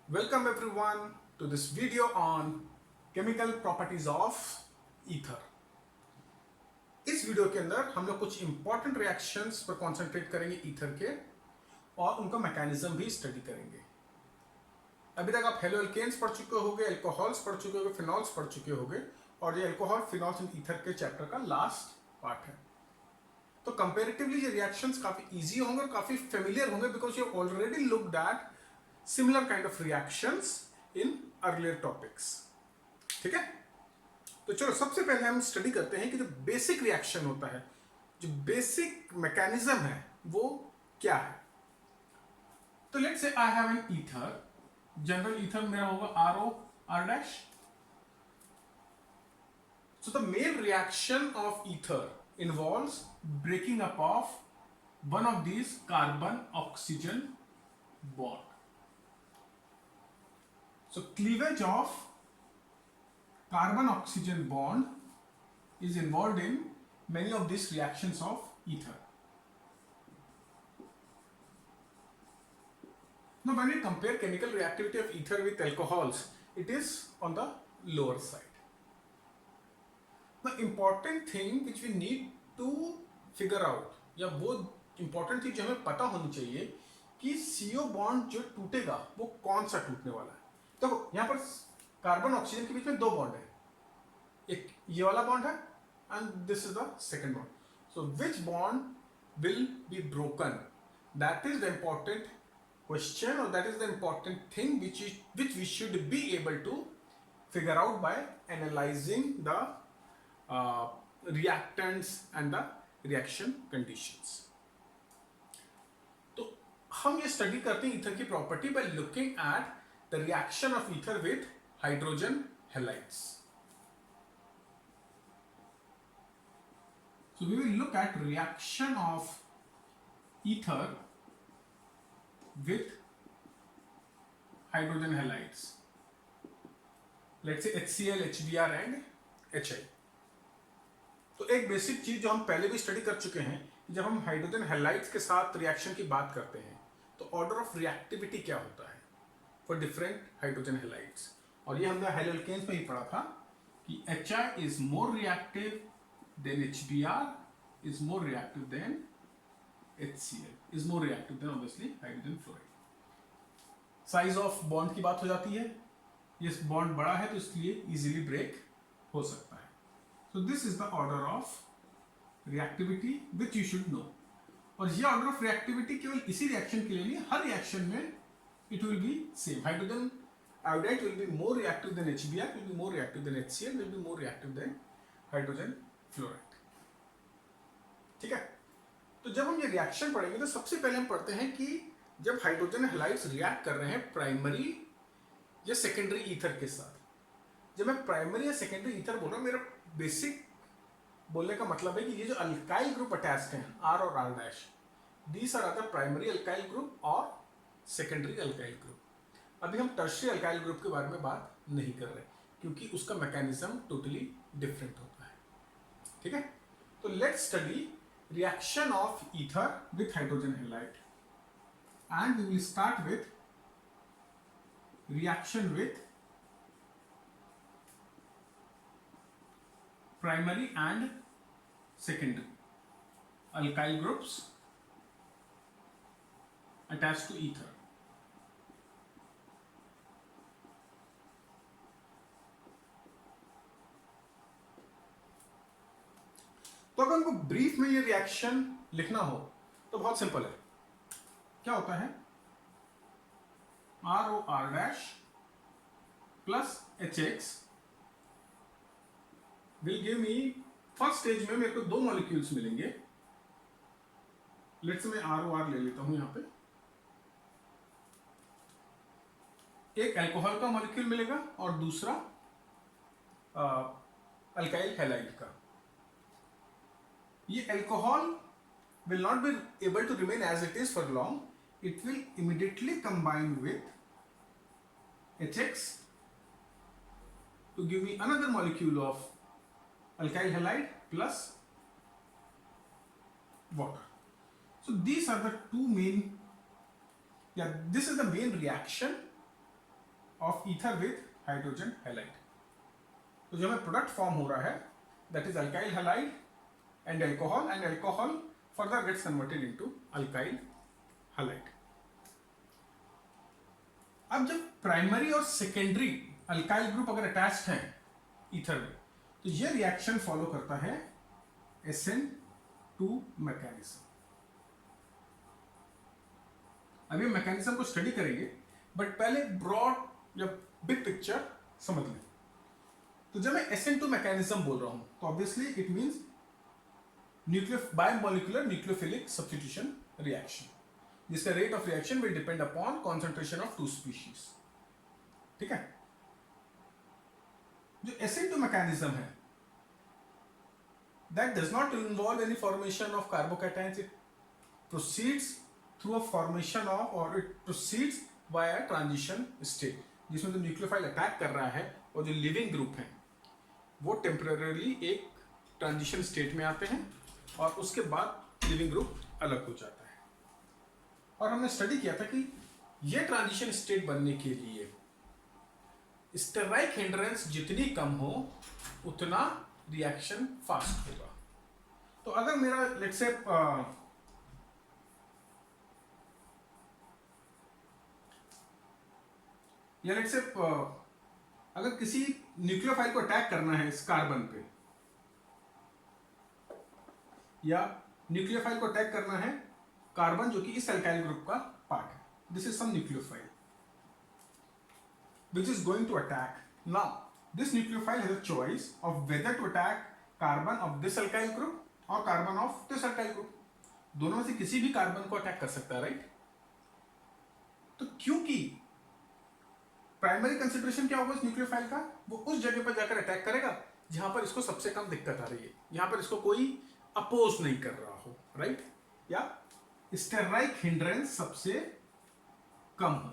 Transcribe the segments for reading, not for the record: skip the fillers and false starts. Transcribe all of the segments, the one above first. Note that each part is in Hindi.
Welcome everyone to this video on chemical properties of ether. इस वीडियो के अंदर हम लोग कुछ इंपॉर्टेंट रिएक्शंस पर कंसंट्रेट करेंगे ईथर के और उनका मैकेनिज्म भी स्टडी करेंगे। अभी तक आप हेलो एल्केन्स पढ़ चुके होंगे, अल्कोहल्स पढ़ चुके होंगे, फिनॉल्स पढ़ चुके होंगे और ये अल्कोहल, फिनॉल्स एंड ईथर के चैप्टर का लास्ट पार्ट है। तो कंपेरेटिवली ये रिएक्शंस काफी इजी होंगे और काफी फेमिलियर होंगे because you already looked at similar kind of reactions in earlier topics. ठीक है, तो चलो सबसे पहले हम स्टडी करते हैं कि जो बेसिक रिएक्शन होता है, जो बेसिक मैकेनिज्म है वो क्या है। तो let's say I have an ether, general ether मेरा होगा RO R dash. So the main reaction of ether involves breaking up of one of these carbon oxygen bond. So cleavage of carbon oxygen bond is involved in many of these reactions of ether. Now when we compare chemical reactivity of ether with alcohols, it is on the lower side. The important thing which we need to figure out, या वो important चीज जो हमें पता होनी चाहिए कि CO बॉन्ड जो टूटेगा वो कौन सा टूटने वाला है। तो यहाँ पर कार्बन ऑक्सीजन के बीच में दो बॉन्ड है, एक ये वाला बॉन्ड है and this is the second bond. So which bond will be broken, that is the important question और that is the important thing which we should be able to figure out by analysing the reactants and the reaction conditions. तो हम ये स्टडी करते हैं ईथर की property by looking at the reaction of ether with hydrogen halides. So we will look at reaction of ether with hydrogen halides. Let's say HCl, HBr and HI. तो एक बेसिक चीज जो हम पहले भी स्टडी कर चुके हैं, जब हम हाइड्रोजन हैलाइड्स के साथ रिएक्शन की बात करते हैं तो ऑर्डर ऑफ रिएक्टिविटी क्या होता है फॉर डिफरेंट हाइड्रोजन हैलाइड्स, और ये हमने हेलोल्केन्स में ही पढ़ा था कि HI is more reactive than HBr, is more reactive than HCl, is more reactive than obviously hydrogen fluoride. Size of bond की बात हो जाती है, ये बॉन्ड बड़ा है तो इसलिए इजीली ब्रेक हो सकता है। So this is the order of reactivity which you should know. और ये order of reactivity केवल इसी रिएक्शन के लिए नहीं, हर रिएक्शन में it will be same. Hydrogen iodide will be more reactive than HBr, will be more reactive than HCl, will be more reactive than hydrogen fluoride. ठीक है, तो जब हम ये रिएक्शन पढ़ेंगे तो सबसे पहले हम पढ़ते हैं कि जब हाइड्रोजन हैलाइड्स रिएक्ट कर रहे हैं प्राइमरी या सेकेंडरी ईथर के साथ। जब मैं प्राइमरी या सेकेंडरी ईथर बोल रहा हूँ, मेरा बेसिक बोलने का मतलब है कि ये जो अल्काइल ग्रुप अटैच्ड हैं R और R dash, these are other primary alkyl group और सेकेंडरी अल्काइल ग्रुप। अभी हम टर्शियरी अल्काइल ग्रुप के बारे में बात नहीं कर रहे क्योंकि उसका मैकेनिज्म टोटली डिफरेंट होता है। ठीक है, तो let's study reaction of ether with hydrogen halide and we will start with reaction with primary and secondary alkyl groups attached to ether. तो अगर हमको ब्रीफ में ये रिएक्शन लिखना हो तो बहुत सिंपल है। क्या होता है, RO R dash plus HX will give me, first stage में मेरे को दो मॉलिक्यूल्स मिलेंगे। लेट्स मैं ROR ले लेता हूं यहां पे, एक अल्कोहल का मॉलिक्यूल मिलेगा और दूसरा अल्काइल हैलाइड का। ये alcohol will not be able to remain as it is for long, it will immediately combine with HX to give me another molecule of alkyl halide plus water. So these are the two main, this is the main reaction of ether with hydrogen halide. तो जो हमें प्रोडक्ट फॉर्म हो रहा है that is alkyl halide and alcohol further gets converted into alkyl halide. अब जब प्राइमरी और सेकेंडरी अल्काइल ग्रुप अगर अटैच्ड हैं ईथर में तो ये रिएक्शन फॉलो करता है SN2 मैकेनिज्म। अभी हम मैकेनिज्म को स्टडी करेंगे बट पहले ब्रॉड या बिग पिक्चर समझ लें। तो जब मैं SN2 मैकेनिज्म बोल रहा हूं तो obviously it means bimolecular nucleophilic substitution reaction, जिसका rate of reaction will depend upon concentration of two species. ठीक है, जो SN2 मैकेनिज्म है that does not involve any formation of carbocations, it proceeds through a formation of or it proceeds via transition state, जिसमें जो न्यूक्लियोफाइल अटैक कर रहा है और जो लिविंग ग्रुप है वो टेम्पररी एक ट्रांजिशन स्टेट में आते हैं और उसके बाद लिविंग ग्रुप अलग हो जाता है। और हमने स्टडी किया था कि ये ट्रांजिशन स्टेट बनने के लिए स्टेराइक हिंड्रेंस जितनी कम हो उतना रिएक्शन फास्ट होगा। तो अगर मेरा लेट्स से या लेट्स से अगर किसी न्यूक्लियोफाइल को अटैक करना है इस कार्बन पे या न्यूक्लियोफाइल को अटैक करना है कार्बन जो कि इस अल्काइल ग्रुप का पार्ट है, this is some nucleophile which is going to attack. Now, this nucleophile has a choice of whether to attack carbon of this alkyl group or carbon of this alkyl group. दोनों में से किसी भी कार्बन को अटैक कर सकता है, राइट? तो क्योंकि प्राइमरी कंसिडरेशन क्या होगा इस न्यूक्लियोफाइल का, वो उस जगह पर जाकर अटैक करेगा जहां पर इसको सबसे कम दिक्कत आ रही है, यहां पर इसको कोई अपोज नहीं कर रहा हो, राइट? या स्टेराइक हिंड्रेंस सबसे कम हो।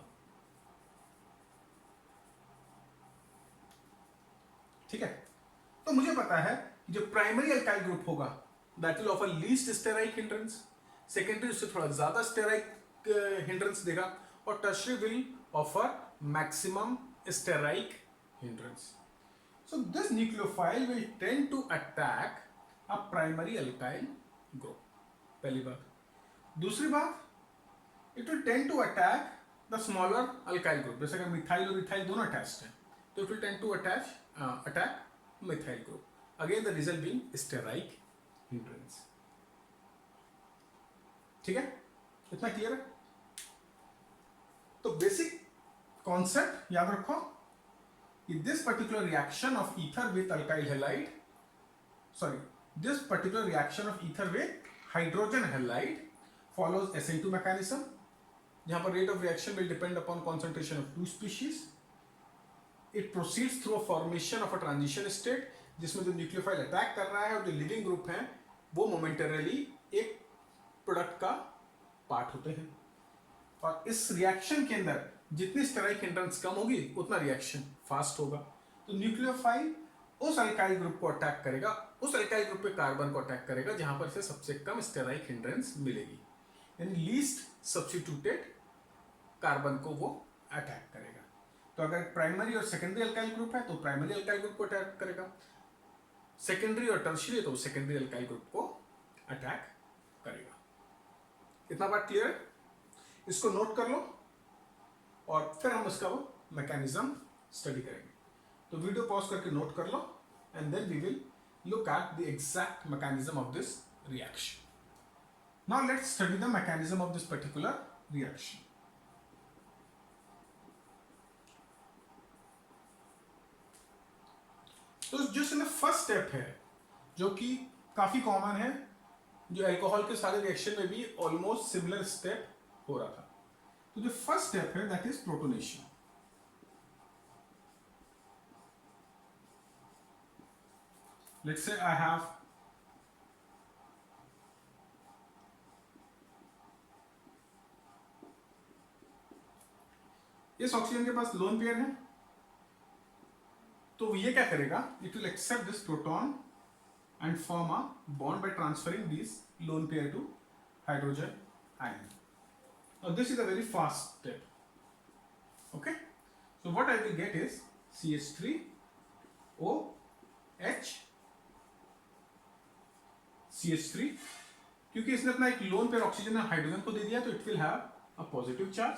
ठीक है, तो मुझे पता है कि जो प्राइमरी अल्काइल ग्रुप होगा that will offer least steric hindrance, secondary उससे थोड़ा ज्यादा स्टेराइक हिंड्रेंस देगा और tertiary will offer maximum steric hindrance. So this nucleophile will tend to attack a primary alkyl group, पहली बात। दूसरी बात, it will tend to attack the smaller alkyl group, जैसे अगर मिथाइल और इथाइल दोनों अटैच्ड हैं तो it will tend to attack methyl group, again the result being steric hindrance। ठीक है, इतना क्लियर है? तो बेसिक कॉन्सेप्ट याद रखो कि this particular reaction of ether with alkyl halide, this particular reaction of ether with hydrogen halide follows SN2 mechanism, जहां पर rate of reaction will depend upon concentration of two species। It proceeds through a formation of a transition state, जिसमें जो न्यूक्लियोफाइल अटैक कर रहा है और जो लिविंग ग्रुप हैं वो मोमेंटरली एक प्रोडक्ट का पार्ट होते हैं। और इस रिएक्शन के अंदर जितनी स्टेराइक हिंड्रेंस कम होगी उतना रिएक्शन फास्ट होगा। तो न्यूक्लियोफाइल उस अल्काइल ग्रुप को अटैक करेगा, उस अल्काइल ग्रुप पे कार्बन को अटैक करेगा जहां पर इसे सबसे कम स्टेराइक हिंड्रेंस मिलेगी, यानी लीस्ट सब्स्टिट्यूटेड कार्बन को वो अटैक करेगा। तो अगर प्राइमरी और सेकेंडरी अल्काइल ग्रुप है तो प्राइमरी अल्काइल ग्रुप को अटैक करेगा, सेकेंडरी और टर्शियरी तो सेकेंडरी अल्काइल ग्रुप को अटैक करेगा। इतना बात क्लियर है? इसको नोट कर लो और फिर हम इसका वो मैकेनिज्म स्टडी करेंगे। तो वीडियो पॉज करके नोट कर लो and then we will look at the exact mechanism of this reaction. Now let's study the mechanism of this particular reaction. तो जो इसमें फर्स्ट स्टेप है जो कि काफी कॉमन है, जो अल्कोहल के सारे रिएक्शन में भी ऑलमोस्ट सिमिलर स्टेप हो रहा था, तो जो फर्स्ट स्टेप है that is protonation. Let's say I have इस ऑक्सीजन के पास लोन पेयर है, तो ये क्या करेगा, it will accept this proton and form a bond by transferring this lone pair to hydrogen ion. Now this is a very fast step, okay? So what I will get is CH3OH CH3, क्योंकि इसने अपना एक लोन पेयर ऑक्सीजन और हाइड्रोजन को दे दिया तो it will have a positive charge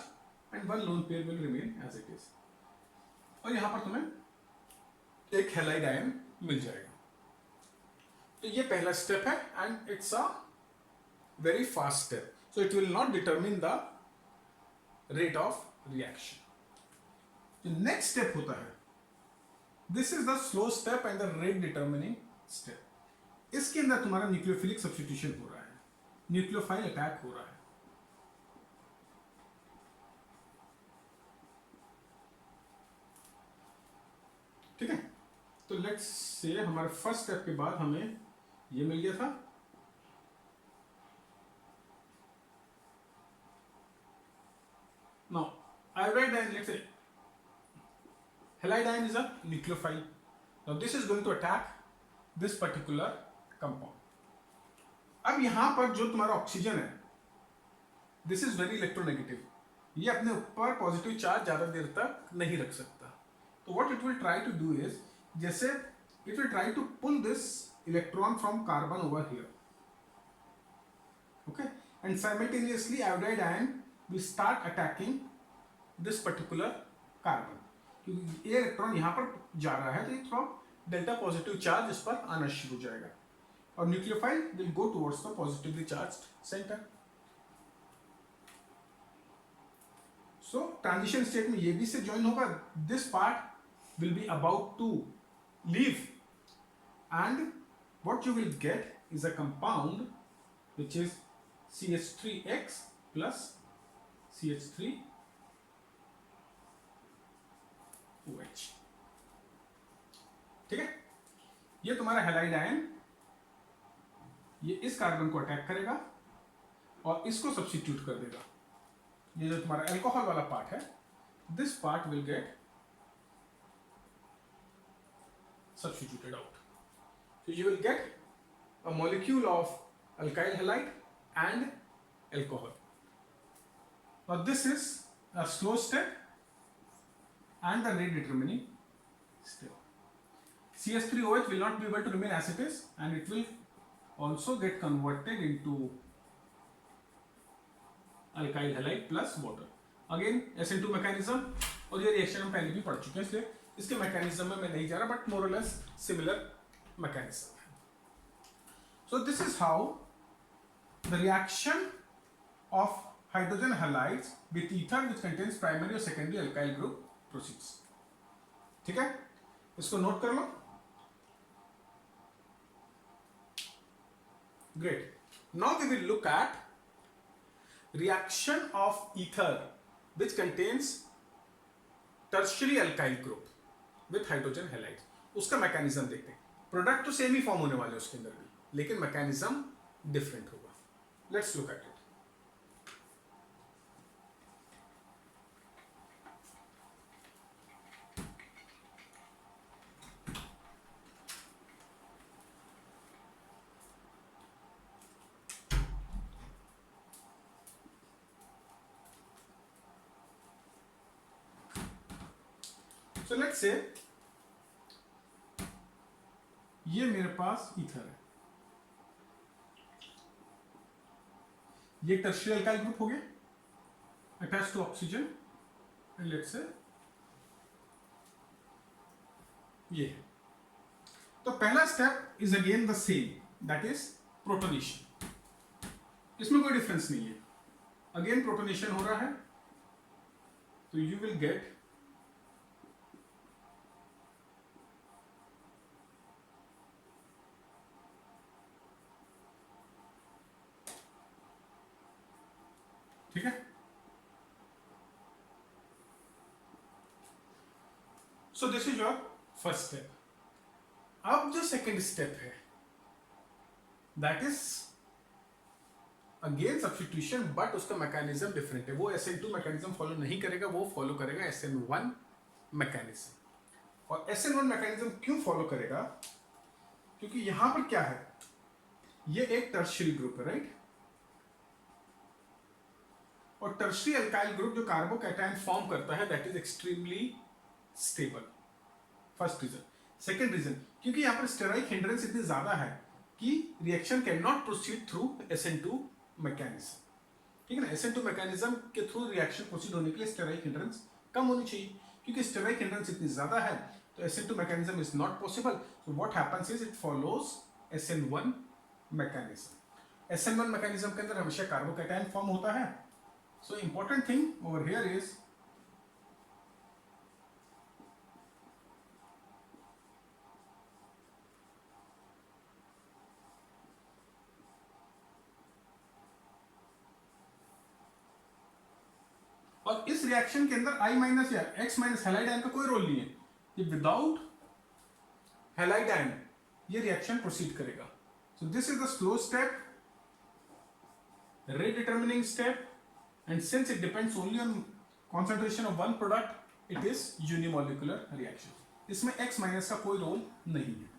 and one lone pair will remain as it is, और यहां पर तुम्हें एक हैलाइड आयन मिल जाएगा। तो ये पहला स्टेप है and it's a very fast step, so it will not determine the rate of reaction. जो नेक्स्ट स्टेप होता है, this is the slow step and the rate determining step. इसके अंदर तुम्हारा न्यूक्लियोफिलिक सब्स्टिट्यूशन हो रहा है, न्यूक्लियोफाइल अटैक हो रहा है। ठीक है, तो लेट्स से हमारे फर्स्ट स्टेप के बाद हमें ये मिल गया था, now iodide ion, let's say halide ion is a nucleophile. Now this is going to attack this particular compound. अब यहां पर जो तुम्हारा ऑक्सीजन है, दिस इज वेरी इलेक्ट्रोनेगेटिव, ये अपने ऊपर पॉजिटिव चार्ज ज्यादा देर तक नहीं रख सकता। तो what it will try to do is, जैसे it will try to pull this electron from carbon over here, okay, and simultaneously iodide ion will start attacking this particular carbon, क्योंकि ये इलेक्ट्रॉन यहां पर जा रहा है तो ये थोड़ा डेल्टा पॉजिटिव चार्ज इस पर आना शुरू हो जाएगा, और nucleophile will go towards the positively charged centre. So transition state में ये भी से ज्वाइन होगा, this part will be about to leave and what you will get is a compound which is CH3X plus CH3OH। ठीक है, ये तुम्हारा हैलाइड आयन ये इस कार्बन को अटैक करेगा और इसको सब्स्टिट्यूट कर देगा। ये जो तुम्हारा अल्कोहल वाला पार्ट है, this part will get substituted out. So you will get a molecule of alkyl halide and alcohol. Now this is a slow step and the rate determining step. CH3OH will not be able to remain as it is and it will also get converted into alkyl halide plus water. Again SN2 mechanism, और ये रिएक्शन हम पहले भी पढ़ चुके हैं, इसलिए इसके मैकेनिज्म में मैं नहीं जा रहा, बट मोर और लेस सिमिलर मैकेनिज्म है। So this is how the reaction of hydrogen halides with ether which contains primary और सेकेंडरी अल्काइल ग्रुप प्रोसीड्स। ठीक है, इसको नोट कर लो। Great, now we will look at reaction of ether which contains tertiary alkyl group with hydrogen halide. उसका मैकेनिज्म देखते हैं। प्रोडक्ट तो सेम ही फॉर्म होने वाले उसके अंदर भी, लेकिन मैकेनिज्म डिफरेंट होगा। Let's look at it. So let's say ये मेरे पास ईथर है, ये टर्शियरी अल्काइल ग्रुप हो गया attach to oxygen, and let's say ये है। तो पहला step is again the same, that is protonation. इसमें कोई डिफरेंस नहीं है, अगेन प्रोटोनेशन हो रहा है, तो यू विल गेट ठीक है। So this is your first step. अब जो सेकेंड स्टेप है that is again substitution, but उसका मैकेनिज्म डिफरेंट है। वो SN2 मैकेनिज्म फॉलो नहीं करेगा, वो फॉलो करेगा SN1 मैकेनिज्म। और SN1 मैकेनिज्म क्यों फॉलो करेगा? क्योंकि यहां पर क्या है, ये एक टर्शियरी ग्रुप है, राइट? और टर्शियरी अल्काइल ग्रुप जो कार्बोकैटायन फॉर्म करता है that is extremely stable. First reason. Second reason, क्योंकि यहाँ पर स्टेराइक हिंड्रेंस इतनी ज्यादा है कि reaction can not proceed through SN2 mechanism. ठीक है ना, SN2 मैकेनिज्म के थ्रू रिएक्शन प्रोसीड होने के लिए स्टेराइक हिंड्रेंस कम होनी चाहिए, क्योंकि स्टेराइक हिंड्रेंस इतनी ज्यादा है तो SN2 mechanism is not possible. So what happens is it follows SN1 mechanism. SN1 mechanism के अंदर हमेशा कार्बोकैटायन फॉर्म होता है। So important thing over here is और इस रिएक्शन के अंदर I माइनस या X माइनस हैलाइड आयन का कोई रोल नहीं है। ये विदाउट हैलाइड आयन ये रिएक्शन प्रोसीड करेगा। सो this is the slow step, rate determining step, and since it depends only on concentration of one product, it is unimolecular reaction. इसमें X माइनस का कोई रोल नहीं है।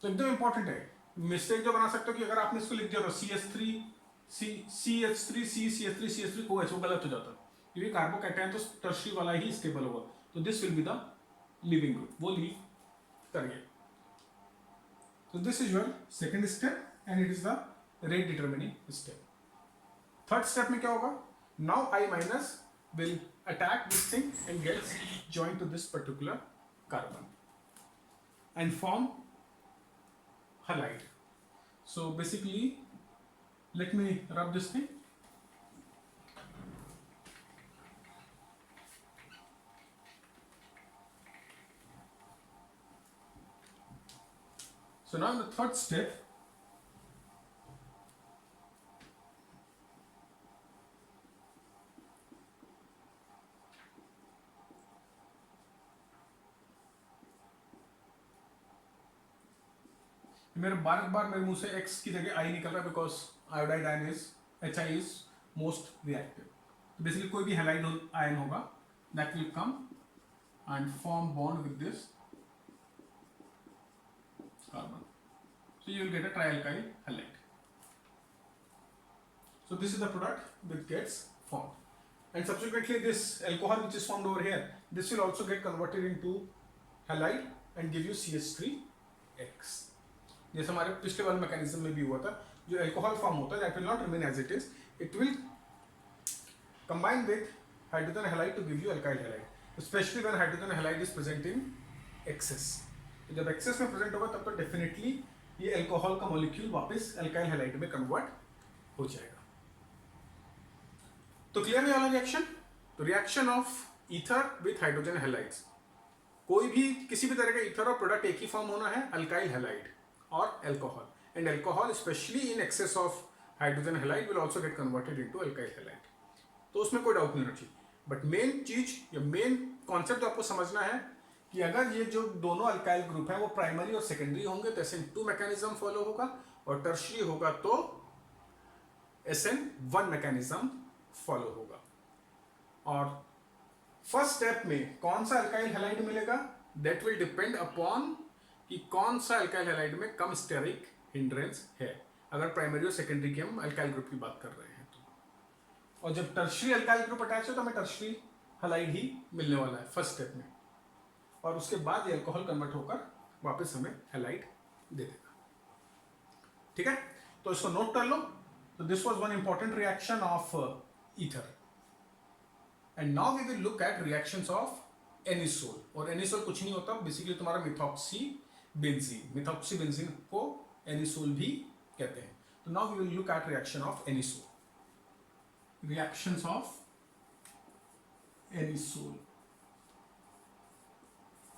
तो एकदम इंपॉर्टेंट है। मिस्टेक जो बना सकते हो कि अगर आपने इसको लिख दिया तो CH3 CH3 CH3 CH3 OH, वो गलत हो जाता, क्योंकि कार्बोकैटायन तो टर्शरी वाला ही स्टेबल होगा। तो this will be the leaving group, वो लीव करिए। तो this is your second step and it is the rate determining step. Third step में क्या होगा? Now I minus will attack this thing and gets joint to this particular carbon and form halide. So basically, let me rub this thing. So now in the third step, मेरे बार बार मेरे मुंह से X की जगह I निकल रहा है because iodide ion is HI is most reactive. तो बेसिकली कोई भी हैलाइड आयन होगा that will come and form bond with this carbon, so you will get a trialkyl halide. So this is the product which gets formed and subsequently this alcohol which is formed over here, this will also get converted into halide and give you CH3X। जैसे हमारे पिछले वाले मैकेनिज्म में भी हुआ था, जो अल्कोहल फॉर्म होता है that will not remain as it is, it will combine with hydrogen halide to give you alkyl halide, specially when hydrogen halide is present in excess. जब एक्सेस में प्रेजेंट होगा तब तो डेफिनेटली ये अल्कोहल का मॉलिक्यूल वापस अल्काइल हैलाइड में कन्वर्ट हो जाएगा। तो क्लियर है वाला रिएक्शन? तो reaction of ether with hydrogen halides, कोई भी किसी भी तरह का ईथर और प्रोडक्ट एक ही फॉर्म होना है, alkyl halide or alcohol, and alcohol especially in excess of hydrogen halide will also get converted into alkyl halide। तो उसमें कोई डाउट नहीं होना चाहिए, बट मेन चीज या मेन कॉन्सेप्ट आपको समझना है कि अगर ये जो दोनों अल्काइल ग्रुप है वो प्राइमरी और सेकेंडरी होंगे तो SN2 मैकेनिज्म फॉलो होगा, और टर्शरी होगा तो SN1 मैकेनिज्म फॉलो होगा। और फर्स्ट स्टेप में कौन सा अल्काइल हैलाइड मिलेगा दैट विल डिपेंड अपॉन कि कौन सा अल्काइल हैलाइड में कम स्टेरिक हिंड्रेंस है, अगर प्राइमरी और सेकेंडरी की हम अल्काइल ग्रुप की बात कर रहे हैं तो। और जब टर्शरी अल्काइल ग्रुप अटैच हो तो हमें टर्शरी हैलाइड ही मिलने वाला है फर्स्ट स्टेप में, और उसके बाद ये अल्कोहल कन्वर्ट होकर वापस हमें हैलाइड दे देगा। ठीक है, तो इसको नोट कर लो। तो this was one important reaction of ether, and now we will look at reactions of anisole. और एनिसोल कुछ नहीं होता, बेसिकली तुम्हारा मिथॉक्सी बेंजीन, मिथॉक्सी बेंजीन को एनिसोल भी कहते हैं। तो now we will look at reaction of anisole. Reactions of anisole,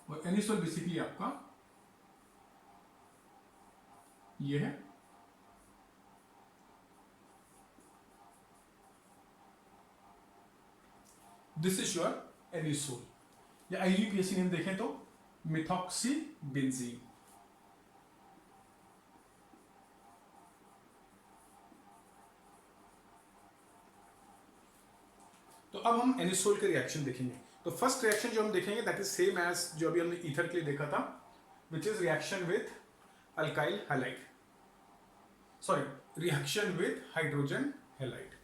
और एनिसोल बेसिकली आपका ये है, दिस इज योर एनिसोल, या IUPAC नेम देखें तो मिथॉक्सी बेंजीन। तो अब हम एनिसोल के रिएक्शन देखेंगे। तो फर्स्ट रिएक्शन जो हम देखेंगे दैट इज सेम एज जो अभी हमने ईथर के लिए देखा था, which is reaction with alkyl halide, sorry, reaction with hydrogen halide.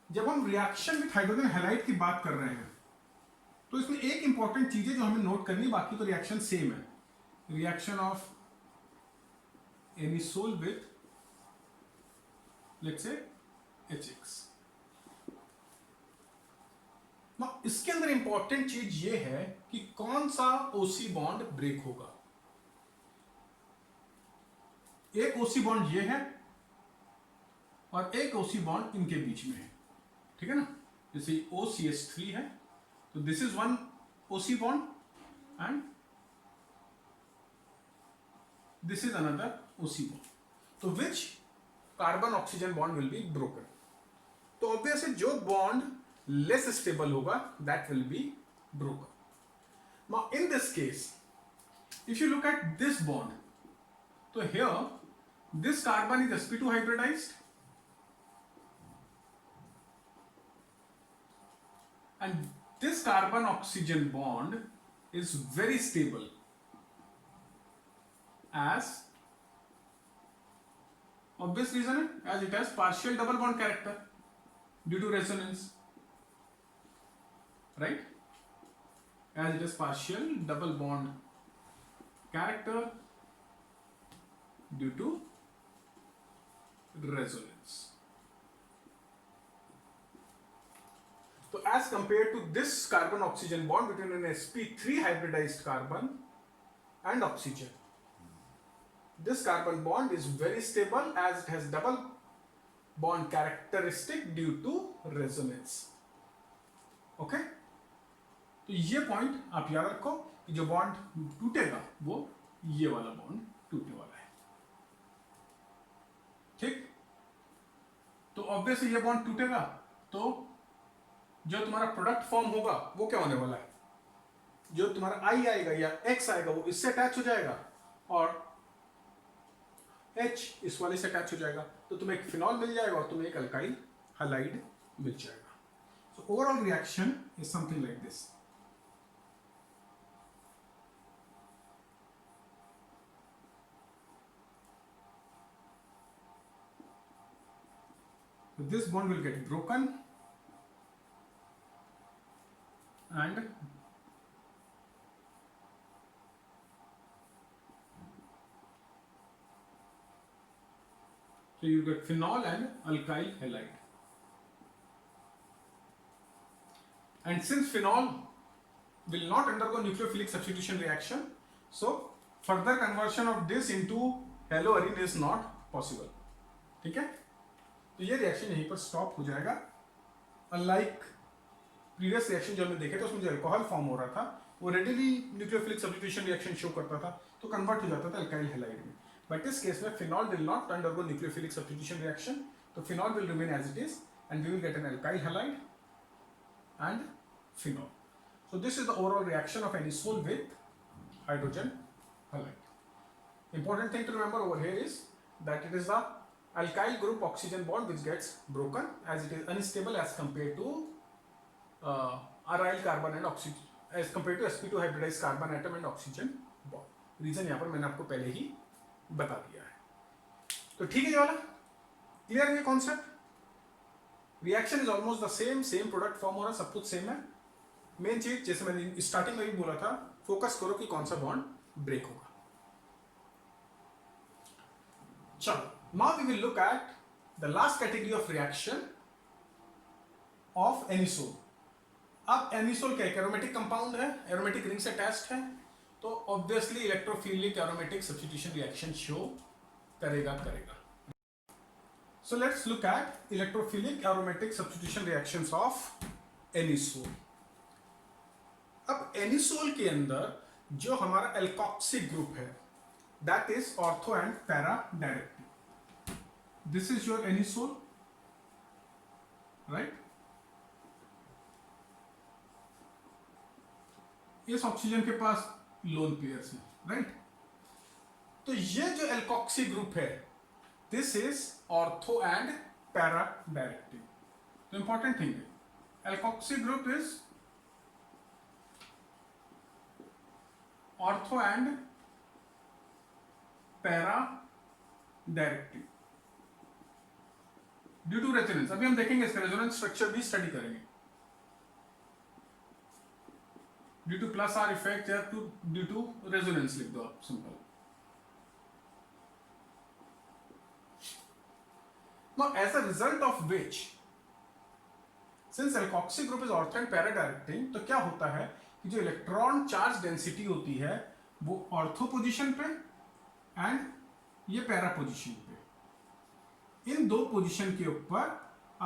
जब हम रिएक्शन विथ हाइड्रोजन हैलाइड की बात कर रहे हैं तो इसमें एक इंपॉर्टेंट चीज है जो हमें नोट करनी, बाकी तो रिएक्शन सेम है. Reaction of anisole with let's say HX. ना इसके अंदर इंपॉर्टेंट चीज ये है कि कौन सा OC बॉन्ड ब्रेक होगा. एक OC बॉन्ड ये है और एक OC बॉन्ड इनके बीच में है, ठीक है ना. जैसे OCH3 है तो this is one OC bond and this is another OC bond. तो which carbon oxygen bond will be broken. तो ऑब्वियसली जो बॉन्ड लेस स्टेबल होगा that will be broken. Now in this case if you look at this bond, तो here this carbon is sp2 hybridized and this carbon oxygen bond is very stable as obvious reason as it has partial double bond character due to resonance, right, as it has partial double bond character due to resonance. So as compared to this carbon oxygen bond between an sp3 hybridized carbon and oxygen, this carbon bond is very stable as it has double bond characteristic due to resonance. Okay? तो ये पॉइंट आप याद रखो कि जो बॉन्ड टूटेगा वो ये वाला बॉन्ड टूटने वाला है. ठीक. तो ऑब्वियसली ये बॉन्ड टूटेगा तो जो तुम्हारा प्रोडक्ट फॉर्म होगा वो क्या होने वाला है, जो तुम्हारा I आएगा या X आएगा वो इससे अटैच हो जाएगा और H इस वाले से अटैच हो जाएगा. तो तुम्हें एक फिनॉल मिल जाएगा और तुम्हें एक अल्काइल हैलाइड मिल जाएगा. So overall reaction is something like this. This bond will get broken and so you get phenol and alkyl halide. And since phenol will not undergo nucleophilic substitution reaction, so further conversion of this into haloarine is not possible. ठीक है. तो ये रिएक्शन यहीं पर स्टॉप हो जाएगा. अनलाइक प्रीवियस रिएक्शन जो हमने देखे थे उसमें जो अल्कोहल फॉर्म हो रहा था वो readily nucleophilic substitution reaction show करता था तो कन्वर्ट हो जाता था अल्काइल हैलाइड में. बट इस केस में phenol will not undergo nucleophilic substitution reaction, तो phenol will remain as it is and we will get an alkyl halide and phenol. So this is the overall reaction of anisole with hydrogen halide. Important thing to remember over here is that it is the alkyl group oxygen bond which gets broken as it is unstable as compared to aryl carbon and oxygen as compared to sp2 hybridized carbon atom and oxygen bond. Reason यहाँ पर मैंने आपको पहले ही बता दिया है. तो ठीक है ये वाला क्लियर है concept. Reaction is almost the same product form हो रहा है, सब कुछ सेम है. मेन चीज जैसे मैंने स्टार्टिंग में भी बोला था, फोकस करो कि कौन सा बॉन्ड ब्रेक होगा. चलो, now we will look at the last category of reaction of anisole. अब anisole क्या है? एरोमेटिक कंपाउंड है, एरोमेटिक रिंग से अटैच्ड है, तो obviously electrophilic aromatic substitution reaction show करेगा. So let's look at electrophilic aromatic substitution reactions of anisole. अब anisole के अंदर जो हमारा एल्कोक्सी ग्रुप है that is ortho and para directive. This is your anisole, right? इस ऑक्सीजन के पास लोन पेयर्स है, राइट? तो ये जो एल्कोक्सी ग्रुप है this is ortho and para directive. तो इंपॉर्टेंट थिंग है alkoxy group is ortho and para directive due to resonance. अभी हम देखेंगे इसका रेजोनेंस स्ट्रक्चर भी स्टडी करेंगे। Due to plus R effect या ड्यू टू रेजोनेंस लिख दो आप simple. Now, as a result of which, since alkoxy group is ortho and para directing, तो क्या होता है कि जो इलेक्ट्रॉन चार्ज डेंसिटी होती है वो ऑर्थो पोजीशन पे एंड ये पैरा पोजीशन पे, इन दो पोजीशन के ऊपर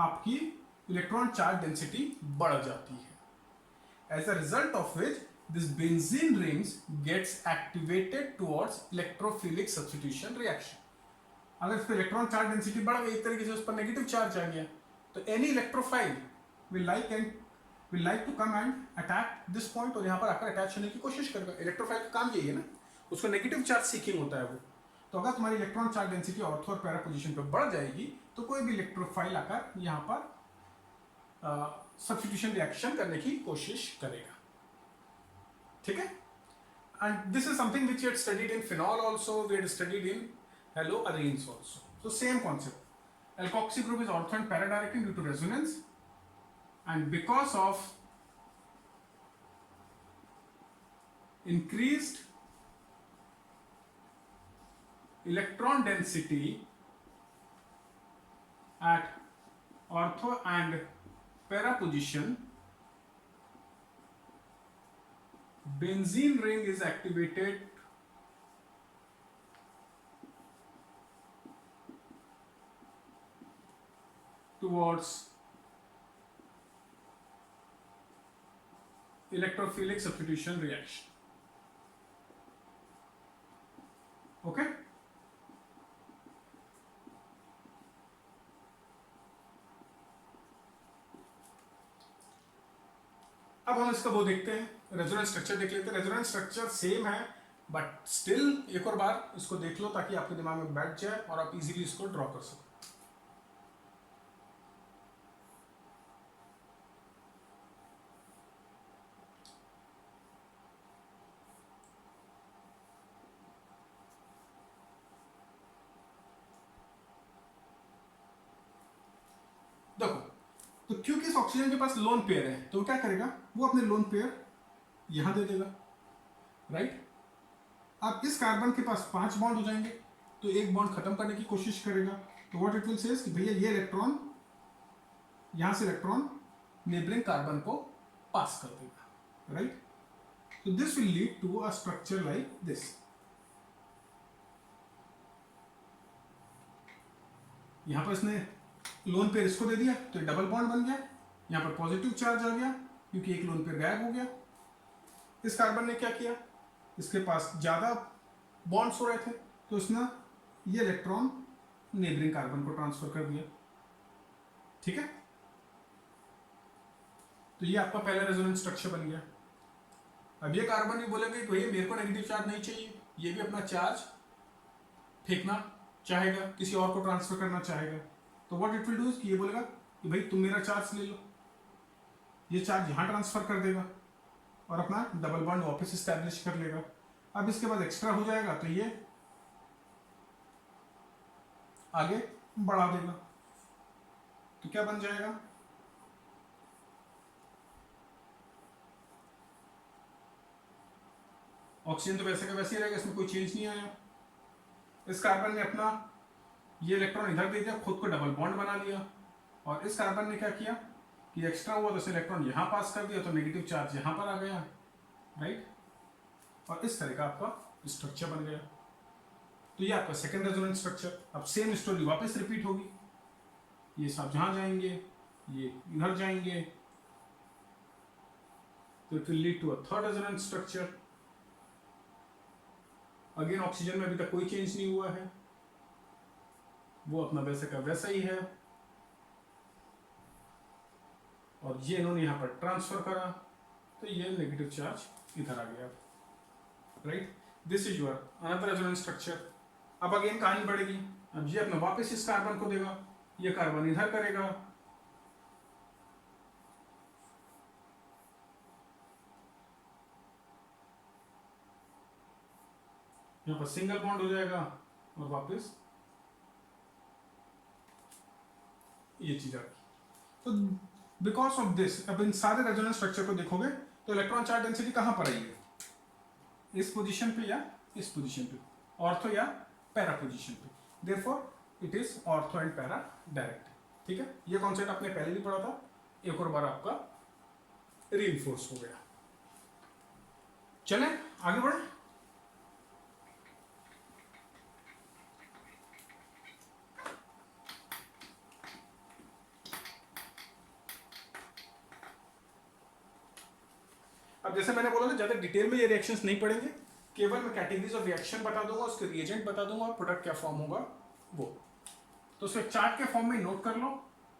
आपकी इलेक्ट्रॉन चार्ज डेंसिटी बढ़ जाती है। As a result of which this benzene rings gets activated towards electrophilic substitution reaction. अगर इस पर इलेक्ट्रॉन चार्ज डेंसिटी बढ़ गई, एक तरीके से उस पर नेगेटिव चार्ज आ गया, तो any electrophile will like to come and attack this point, और यहाँ पर आकर अटैच होने की कोशिश करेगा। इलेक्ट्रोफाइल का काम यही है ना, उसको नेगेटिव चार्ज सीकिंग होता है वो। तो अगर तुम्हारी इलेक्ट्रॉन चार्ज डेंसिटी ऑर्थो और पैरा पोजीशन पर बढ़ जाएगी तो कोई भी इलेक्ट्रोफाइल आकर यहाँ पर सब्स्टिट्यूशन रिएक्शन करने की कोशिश करेगा। ठीक है, and this is something which we had studied in phenol also, we had studied in haloarenes also. So same concept. Alkoxy group is ortho and para directing due to resonance, and because of increased electron density at ortho and para position, benzene ring is activated towards electrophilic substitution reaction. Okay? अब हम इसका वो देखते हैं, रेजोनेंस स्ट्रक्चर देख लेते हैं। रेजोनेंस स्ट्रक्चर सेम है बट स्टिल एक और बार इसको देख लो ताकि आपके दिमाग में बैठ जाए और आप इजीली इसको ड्रॉ कर सको। देखो, तो क्योंकि इस ऑक्सीजन के पास लोन पेयर है तो क्या करेगा, वो अपने लोन पेयर यहां दे देगा, राइट। अब इस कार्बन के पास 5 बॉन्ड हो जाएंगे तो एक बॉन्ड खत्म करने की कोशिश करेगा। तो व्हाट इट विल से कि भैया ये इलेक्ट्रॉन यहां से इलेक्ट्रॉन नेबरिंग कार्बन को पास कर देगा, राइट। तो this will lead to a structure like this. यहां पर इसने लोन पेयर इसको दे दिया तो डबल बॉन्ड बन गया, यहां पर पॉजिटिव चार्ज आ गया क्योंकि एक लोन पेयर गायब हो गया। इस कार्बन ने क्या किया, इसके पास ज्यादा बॉन्ड्स हो रहे थे तो इसने ये इलेक्ट्रॉन नेबरिंग कार्बन को ट्रांसफर कर दिया। ठीक है, तो ये आपका पहला रेजोनेंस स्ट्रक्चर बन गया। अब ये कार्बन भी बोलेगा कि भैया मेरे को नेगेटिव चार्ज नहीं चाहिए, ये भी अपना चार्ज फेंकना चाहेगा, किसी और को ट्रांसफर करना चाहेगा। तो व्हाट इट विल डू कि ये बोलेगा कि भाई तुम मेरा चार्ज ले लो, ये चार्ज यहां ट्रांसफर कर देगा और अपना डबल बॉन्ड वापस एस्टैब्लिश कर लेगा। अब इसके बाद एक्स्ट्रा हो जाएगा तो ये आगे बढ़ा देगा, तो क्या बन जाएगा, ऑक्सीजन तो वैसे का वैसे ही रहेगा, इसमें कोई चेंज नहीं आया। इस कार्बन ने अपना ये इलेक्ट्रॉन इधर दे दिया, खुद को डबल बॉन्ड बना लिया, और इस कार्बन ने क्या किया कि एक्स्ट्रा हुआ तो इसे इलेक्ट्रॉन यहां पास कर दिया तो नेगेटिव चार्ज यहां पर आ गया, राइट। और इस तरह का आपका स्ट्रक्चर बन गया। तो ये आपका सेकंड रेजोनेंस स्ट्रक्चर। अब सेम स्टोरी वापस रिपीट होगी, ये सब जहां जाएंगे ये इधर जाएंगे, तो it will lead to a third resonance structure. Again oxygen में अभी तक कोई चेंज नहीं हुआ है, वो अपना वैसे का वैसा ही है, और ये इन्होंने यहां पर ट्रांसफर करा तो ये नेगेटिव चार्ज इधर आ गया, right. This is your another resonance structure. अब अगेन कहानी बढ़ेगी, अब ये अपना वापस इस कार्बन को देगा, ये कार्बन इधर करेगा, यहाँ पर सिंगल बॉन्ड हो जाएगा और वापस ये चीज आ गई। तो बिकॉज ऑफ दिस, अब इन सारे रेजोनेंस स्ट्रक्चर को देखोगे तो इलेक्ट्रॉन चार्ज डेंसिटी कहां पर आई है, इस पोजीशन पे या इस पोजीशन पे, ऑर्थो या पैरा पोजीशन पे। Therefore it is ortho and para direct. ठीक है, ये कॉन्सेप्ट आपने पहले भी पढ़ा था, एक और बार आपका रीइंफोर्स हो गया। चलें आगे बढ़े। अब जैसे मैंने बोला ना, ज्यादा डिटेल में ये रिएक्शंस नहीं पढ़ेंगे, केवल मैं कैटेगरीज ऑफ रिएक्शन बता दूंगा, उसके रिएजेंट बता दूंगा, प्रोडक्ट क्या फॉर्म होगा वो। तो उसे चार्ट के फॉर्म में नोट कर लो,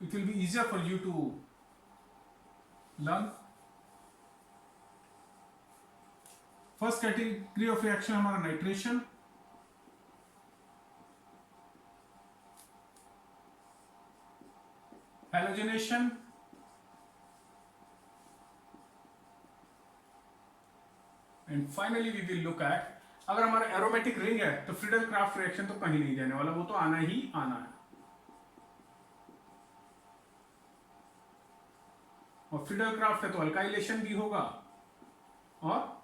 it will be easier for you to learn. First category of reaction हमारा nitration, halogenation, and finally we will look at, अगर हमारा एरोमेटिक रिंग है तो फ्रीडल क्राफ्ट रिएक्शन तो कहीं नहीं जाने वाला, वो तो आना ही आना है। और फ्रीडल क्राफ्ट है तो अल्काइलेशन भी होगा और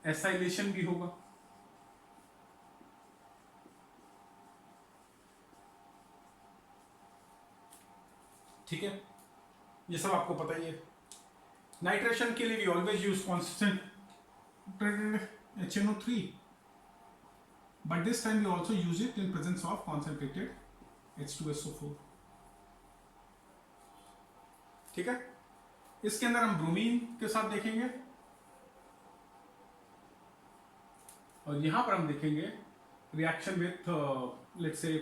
एसाइलेशन भी होगा। ठीक है, ये सब आपको पता ही है। नाइट्रेशन के लिए we always use constant HNO3, but this time we also use it in presence of concentrated H2SO4। ठीक है, इसके अंदर हम ब्रोमीन के साथ देखेंगे और यहां पर हम देखेंगे reaction with let's say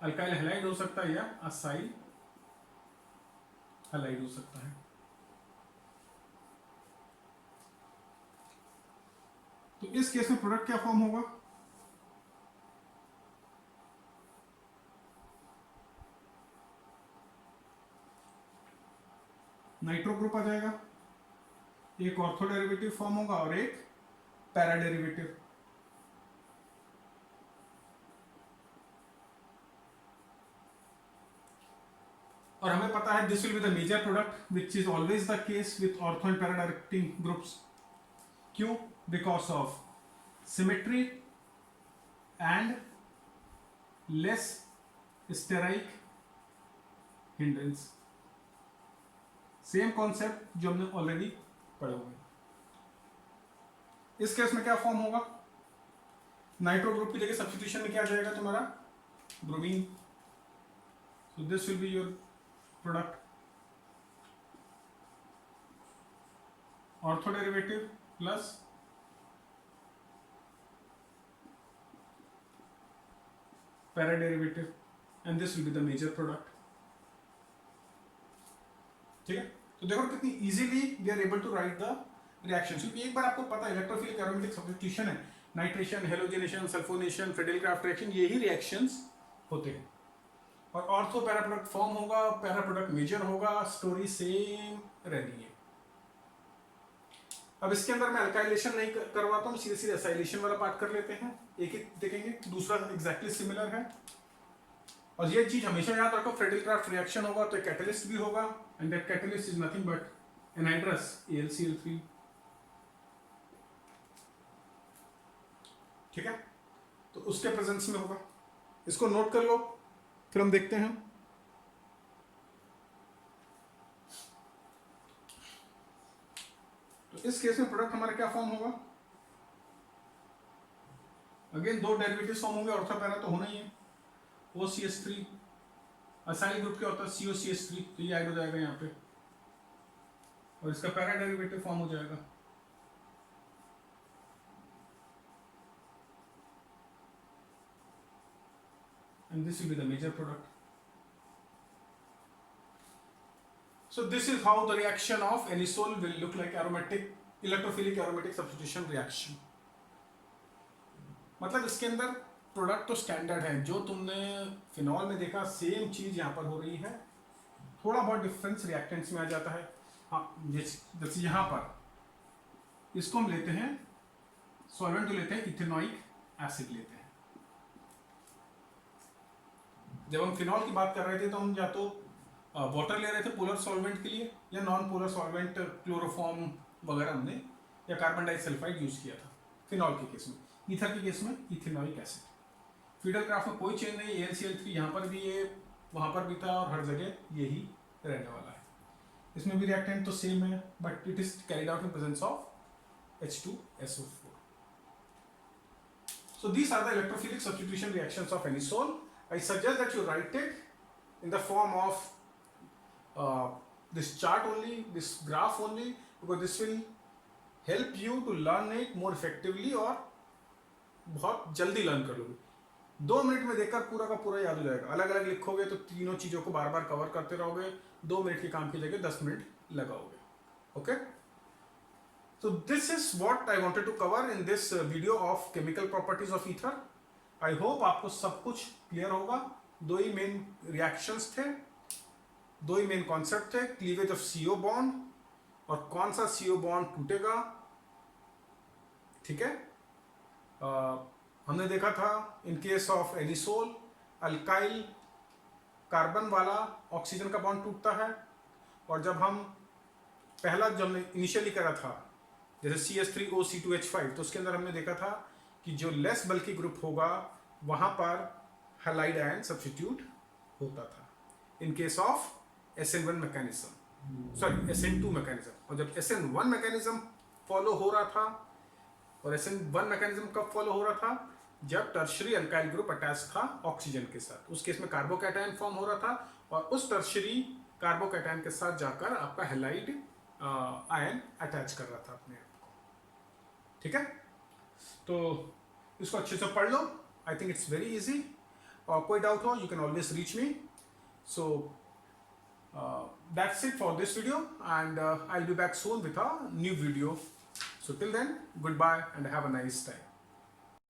alkyl halide हो सकता है या असाइल हैलाइड हो सकता है। तो इस केस में प्रोडक्ट क्या फॉर्म होगा, नाइट्रो ग्रुप आ जाएगा, एक ऑर्थो डेरिवेटिव फॉर्म होगा और एक पैरा डेरिवेटिव। और हमें पता है this will be the major product which is always the case with ortho and para directing groups. क्यों? Because of symmetry and less steric hindrance। Same concept जो हमने ऑलरेडी पढ़े हुए। इस केस में क्या फॉर्म होगा, नाइट्रो ग्रुप की जगह सब्स्टिट्यूशन में क्या आ जाएगा तुम्हारा, bromine. So this will be your product, ortho derivative plus para derivative, and this will be the major product. ठीक है, तो देखो कितनी easily we are able to write the reaction, क्योंकि एक बार आपको पता है इलेक्ट्रोफिलिक एरोमेटिक सब्स्टिट्यूशन है, nitration, halogenation, sulphonation, Friedel Craft reaction, यही रिएक्शंस होते हैं। और ऑर्थो पैरा प्रोडक्ट फॉर्म होगा, पैरा प्रोडक्ट मेजर होगा, स्टोरी सेम रहनी है। अब इसके अंदर मैं अल्काइलेशन नहीं करवाता हूँ, सीधे सीधे एसाइलेशन वाला पार्ट कर लेते हैं। एक एक देखेंगे, दूसरा एग्जैक्टली सिमिलर है। और ये चीज हमेशा याद रखो, फ्रीडल क्राफ्ट रिएक्शन होगा तो कैटलिस्ट भी होगा, and that catalyst is nothing but anhydrous AlCl3। ठीक है, तो उसके प्रेजेंस में होगा, इसको नोट कर लो, फिर हम देखते हैं। तो इस केस में प्रोडक्ट हमारा क्या फॉर्म होगा, अगेन दो डेरिवेटिव फॉर्म होंगे, ऑर्थो पैरा तो होना ही है। OCH3 असाइल ग्रुप क्या होता है, COCH3, तो ये ऐड हो जाएगा यहाँ पे, और इसका पैरा डेरिवेटिव फॉर्म हो जाएगा। And this will be the major product. So this is how the reaction of anisole will look like, aromatic electrophilic aromatic substitution reaction। मतलब इसके अंदर प्रोडक्ट तो स्टैंडर्ड है, जो तुमने फिनॉल में देखा सेम चीज यहाँ पर हो रही है, थोड़ा बहुत डिफरेंस रिएक्टेंट्स में आ जाता है। हाँ, जैसे यहाँ पर इसको हम लेते हैं सॉल्वेंट जो लेते हैं इथेनॉइक एसिड लेते हैं। जब हम फिनॉल की बात कर रहे थे तो हम या तो वाटर ले रहे थे पोलर सॉल्वेंट के लिए, या नॉन पोलर सॉल्वेंट क्लोरोफॉर्म वगैरह हमने, या कार्बन डाइसल्फाइड यूज किया था फिनॉल के केस में। ईथर के केस में इथेनॉइक एसिड। फीडल ग्राफ में कोई चेंज नहीं, AlCl3 यहाँ पर भी ये वहाँ पर भी था और हर जगह यही रहने वाला है। इसमें भी रिएक्टेंट तो सेम है, but it is carried out in presence of H2SO4. So these are the electrophilic substitution reactions of anisole. I suggest that you write it in the form of this chart only, this graph only, because this will help you to learn it more effectively और बहुत जल्दी लर्न कर लोगे। 2 मिनट में देखकर पूरा का पूरा याद हो जाएगा। अलग अलग लिखोगे तो तीनों चीज़ों को बार बार कवर करते रहोगे, 2 मिनट के काम की जगह 10 मिनट लगाओगे। Okay, so this is what I wanted to cover in this video of chemical properties of ether. I hope आपको सब कुछ क्लियर होगा। 2 ही मेन रिएक्शंस थे, 2 ही मेन कॉन्सेप्ट थे, क्लीवेज ऑफ CO बॉन्ड और कौन सा CO बॉन्ड टूटेगा। ठीक है, हमने देखा था in case of anisole alkyl carbon वाला ऑक्सीजन का बॉन्ड टूटता है, और जब हम पहला जो हमने इनिशियली करा था जैसे CH3OC2H5 तो उसके अंदर हमने देखा था कि जो लेस बल्की ग्रुप होगा वहां पर हैलाइड आयन सब्स्टिट्यूट होता था in case of SN1 mechanism, sorry SN2 mechanism. और जब SN1 मैकेनिज्म फॉलो हो रहा था, और SN1 मैकेनिज्म कब फॉलो हो रहा था, जब टर्शरी अल्काइल ग्रुप अटैच था ऑक्सीजन के साथ। उस केस में कार्बोकैटायन फॉर्म हो रहा था, और उस टर्शरी कार्बोकैटायन के साथ जाकर आपका हैलाइड आयन अटैच कर रहा था अपने आप को। ठीक है, तो इसको अच्छे से पढ़ लो। I think it's very easy, और कोई डाउट हो you can always reach me. So that's it for this video, and I will be back soon with a new video. So till then, goodbye and have a nice time.